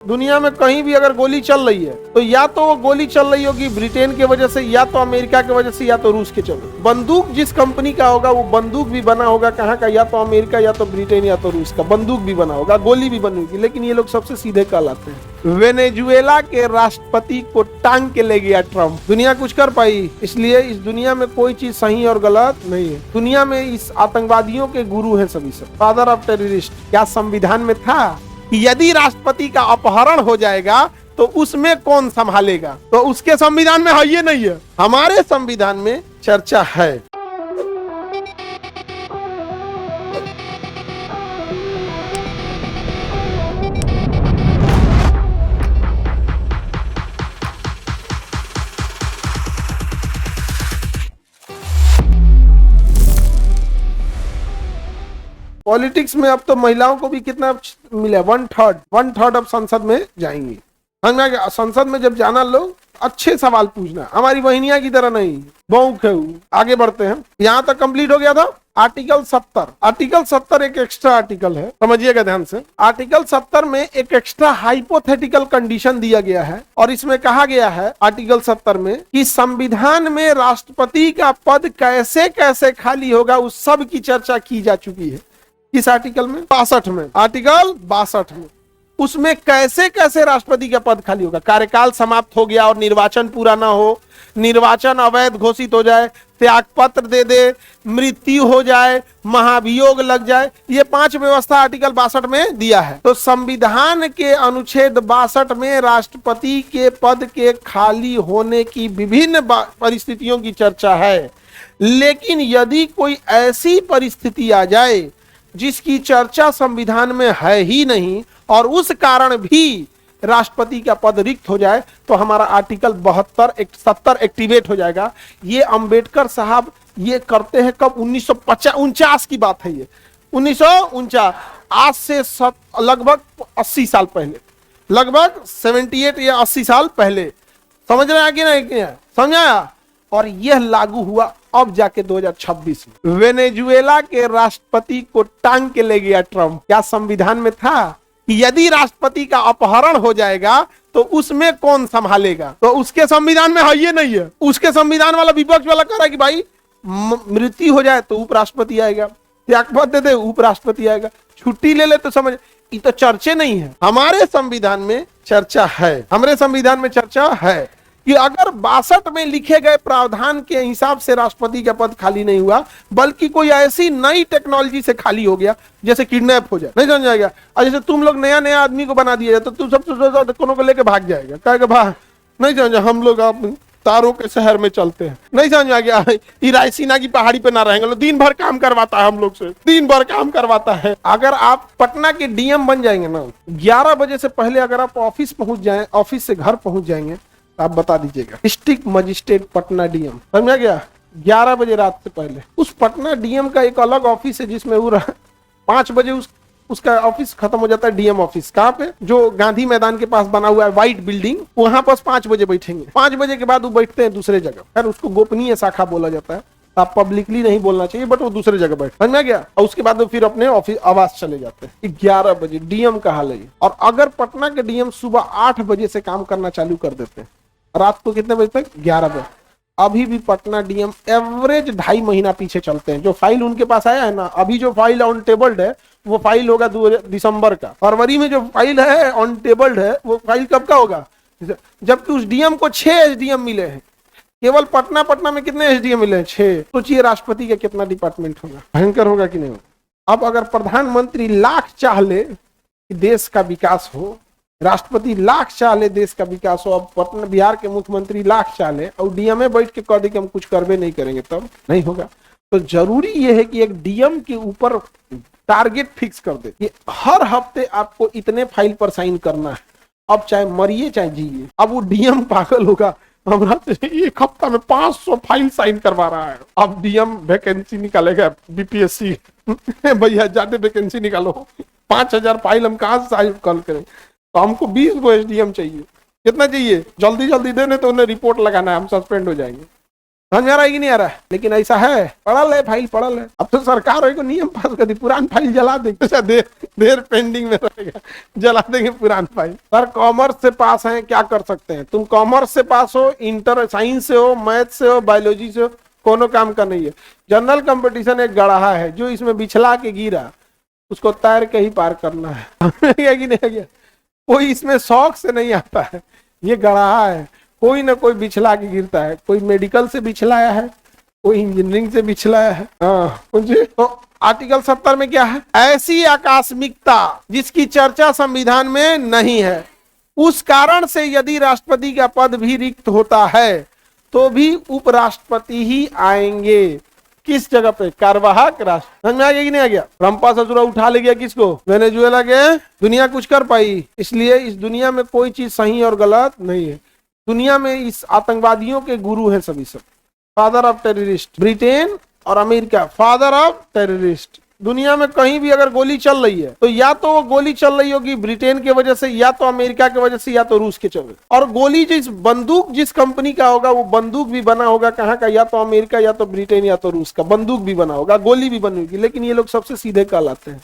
दुनिया में कहीं भी अगर गोली चल रही है तो या तो वो गोली चल रही होगी ब्रिटेन की वजह से, या तो अमेरिका की वजह से, या तो रूस के चलो। बंदूक जिस कंपनी का होगा वो बंदूक भी बना होगा कहाँ का, या तो अमेरिका, या तो ब्रिटेन, या तो रूस का। बंदूक भी बना होगा, गोली भी बनी होगी, लेकिन ये लोग सबसे सीधे कहलाते हैं। वेनेजुएला के राष्ट्रपति को टांग के ले गया ट्रंप। दुनिया कुछ कर पाई? इसलिए इस दुनिया में कोई चीज सही और गलत नहीं है। दुनिया में इस आतंकवादियों के गुरु है सभी सब, फादर ऑफ टेररिस्ट। क्या संविधान में था कि यदि राष्ट्रपति का अपहरण हो जाएगा तो उसमें कौन संभालेगा? तो उसके संविधान में है, ये नहीं है। हमारे संविधान में चर्चा है। पॉलिटिक्स में अब तो महिलाओं को भी कितना मिला, वन थर्ड अब संसद में जाएंगी। संसद में जब जाना लोग अच्छे सवाल पूछना, हमारी बहनियां की तरह नहीं बौक है। आगे बढ़ते हैं, यहाँ तक कंप्लीट हो गया था आर्टिकल 70। आर्टिकल 70 एक एक्स्ट्रा आर्टिकल है, समझिएगा ध्यान से। आर्टिकल 70 में एक एक्स्ट्रा हाइपोथेटिकल कंडीशन दिया गया है और इसमें कहा गया है आर्टिकल 70 में कि संविधान में राष्ट्रपति का पद कैसे कैसे खाली होगा उस सब की चर्चा की जा चुकी है। किस आर्टिकल में? 62 में। आर्टिकल 62 में उसमें कैसे कैसे राष्ट्रपति का पद खाली होगा। कार्यकाल समाप्त हो गया और निर्वाचन पूरा ना हो, निर्वाचन अवैध घोषित हो जाए, त्याग पत्र दे दे, मृत्यु हो जाए, महाभियोग लग जाए, ये 5 व्यवस्था आर्टिकल 62 में दिया है। तो संविधान के अनुच्छेद 62 में राष्ट्रपति के पद के खाली होने की विभिन्न परिस्थितियों की चर्चा है। लेकिन यदि कोई ऐसी परिस्थिति आ जाए जिसकी चर्चा संविधान में है ही नहीं और उस कारण भी राष्ट्रपति का पद रिक्त हो जाए तो हमारा आर्टिकल 70 एक्टिवेट हो जाएगा। ये अंबेडकर साहब ये करते हैं कब? 1949 की बात है ये, 1949। आज से लगभग 80 साल पहले, लगभग 78 या 80 साल पहले। समझ रहे हैं कि नहीं? समझाया? और यह लागू हुआ अब जाके 2026 में। वेनेजुएला के राष्ट्रपति को टांग के ले गया ट्रंप। क्या संविधान में था कि यदि राष्ट्रपति का अपहरण हो जाएगा तो उसमें कौन संभालेगा? तो उसके संविधान में है, ये नहीं है। उसके संविधान वाला विपक्ष वाला कह रहा है कि भाई मृत्यु हो जाए तो उपराष्ट्रपति आएगा, त्यागपत्र दे दे उपराष्ट्रपति आएगा, छुट्टी ले ले तो समझ। ये तो चर्चे नहीं है। हमारे संविधान में चर्चा है, हमारे संविधान में चर्चा है कि अगर 62 में लिखे गए प्रावधान के हिसाब से राष्ट्रपति का पद खाली नहीं हुआ बल्कि कोई ऐसी नई टेक्नोलॉजी से खाली हो गया, जैसे किडनैप हो जाए, नहीं समझ आएगा, और जैसे तुम लोग नया नया आदमी को बना दिया जाए तो तुम सब कोनो को लेके भाग जाएगा, कहेगा भाग, नहीं समझ, हम लोग आप तारों के शहर में चलते हैं, नहीं समझ आ गया, रायसीना की पहाड़ी पे ना रहेंगे, दिन भर काम करवाता है, हम लोग से दिन भर काम करवाता है। अगर आप पटना के डीएम बन जाएंगे ना, 11 बजे से पहले अगर आप ऑफिस पहुंच जाए, ऑफिस से घर पहुंच जाएंगे, आप बता दीजिएगा डिस्ट्रिक्ट मजिस्ट्रेट पटना डीएम, समझा गया? 11 बजे रात से पहले उस पटना डीएम का एक अलग ऑफिस है जिसमें वो 5 बजे उसका ऑफिस खत्म हो जाता है। डीएम ऑफिस कहाँ पे? जो गांधी मैदान के पास बना हुआ है व्हाइट बिल्डिंग, वहां पर 5 बजे बैठेंगे। 5 बजे के बाद वो बैठते हैं दूसरे जगह, खैर उसको गोपनीय शाखा बोला जाता है, आप पब्लिकली नहीं बोलना चाहिए, बट वो दूसरे जगह बैठ, समझ में गया? और उसके बाद वो फिर अपने ऑफिस आवास चले जाते हैं। 11 बजे डीएम का हाल है। और अगर पटना के डीएम सुबह 8 बजे से काम करना चालू कर देते हैं, रात को कितने बजे तक? 11 बजे। अभी भी पटना डीएम एवरेज 2.5 महीना पीछे चलते हैं। जो फाइल उनके पास आया है ना, अभी जो फाइल ऑन टेबल्ड है वो फाइल होगा दिसंबर का। फरवरी में जो फाइल है ऑन टेबल्ड है वो फाइल कब का होगा? जबकि उस डीएम को 6 एसडीएम मिले हैं। केवल पटना में कितने एसडीएम मिले हैं? 6। सोचिए राष्ट्रपति का कितना डिपार्टमेंट होगा, भयंकर होगा कि नहीं होगा? अब अगर प्रधानमंत्री लाख चाह ले कि देश का विकास हो, राष्ट्रपति लाख चाह ले देश का विकास हो, अब पटना बिहार के मुख्यमंत्री लाख चाह ले और डीएम में बैठ के कह दे कि हम कुछ करवे नहीं करेंगे, तब नहीं होगा। तो जरूरी यह है कि एक डीएम के ऊपर टारगेट फिक्स कर दे कि हर हफ्ते आपको इतने फाइल पर साइन करना है, अब चाहे मरिए चाहे जिए। अब वो डीएम पागल होगा, हमारा एक हफ्ता में 500 फाइल साइन करवा रहा है। अब डीएम वैकेंसी निकालेगा बीपीएससी भैया जाते वैकेंसी निकालो, 5000 फाइल हम कहाँ से साइन करें? तो हमको 20 गो एसडीएम चाहिए। कितना चाहिए? जल्दी जल्दी देने तो उन्हें रिपोर्ट लगाना है, हम सस्पेंड हो जाएंगे। समझ में आ रहा है कि नहीं आ रहा है? लेकिन ऐसा है, पढ़ल है फाइल, पढ़ल है। अब तो सरकार है को नियम पास कर दी, पुरान फाइल जला देगी, अच्छा देर पेंडिंग में रहेगा, जला देंगे पुरान फाइल। सर कॉमर्स से पास हैं, क्या कर सकते हैं? तुम कॉमर्स से पास हो, इंटर साइंस से हो, मैथ से हो, बायोलॉजी से हो, कोनो काम का नहीं है। जनरल कंपटीशन एक गढ़ा है, जो इसमें बिछला के गिरा उसको तैर के ही पार करना है। कि नहीं गया? कोई इसमें शौक से नहीं आता है, ये गढ़ा है। कोई ना कोई बिछला के गिरता है, कोई मेडिकल से बिछलाया है, कोई इंजीनियरिंग से बिछलाया है। हाँ तो आर्टिकल 70 में क्या है? ऐसी आकस्मिकता जिसकी चर्चा संविधान में नहीं है, उस कारण से यदि राष्ट्रपति का पद भी रिक्त होता है तो भी उपराष्ट्रपति ही आएंगे। किस जगह पे? कार्यवाहक राष्ट्र। समझ में आ गया कि नहीं आ गया? रंपा ससुरा उठा ले गया किसको? वेनेजुएला के। दुनिया कुछ कर पाई? इसलिए इस दुनिया में कोई चीज सही और गलत नहीं है। दुनिया में इस आतंकवादियों के गुरु हैं सभी सब, फादर ऑफ टेररिस्ट। ब्रिटेन और अमेरिका फादर ऑफ टेररिस्ट। दुनिया में कहीं भी अगर गोली चल रही है तो या तो वो गोली चल रही होगी ब्रिटेन की वजह से, या तो अमेरिका की वजह से, या तो रूस के चल। और गोली जिस बंदूक जिस कंपनी का होगा वो बंदूक भी बना होगा कहाँ का? या तो अमेरिका, या तो ब्रिटेन, या तो रूस का। बंदूक भी बना होगा, गोली भी बनी होगी, लेकिन ये लोग सबसे सीधे कहलाते हैं।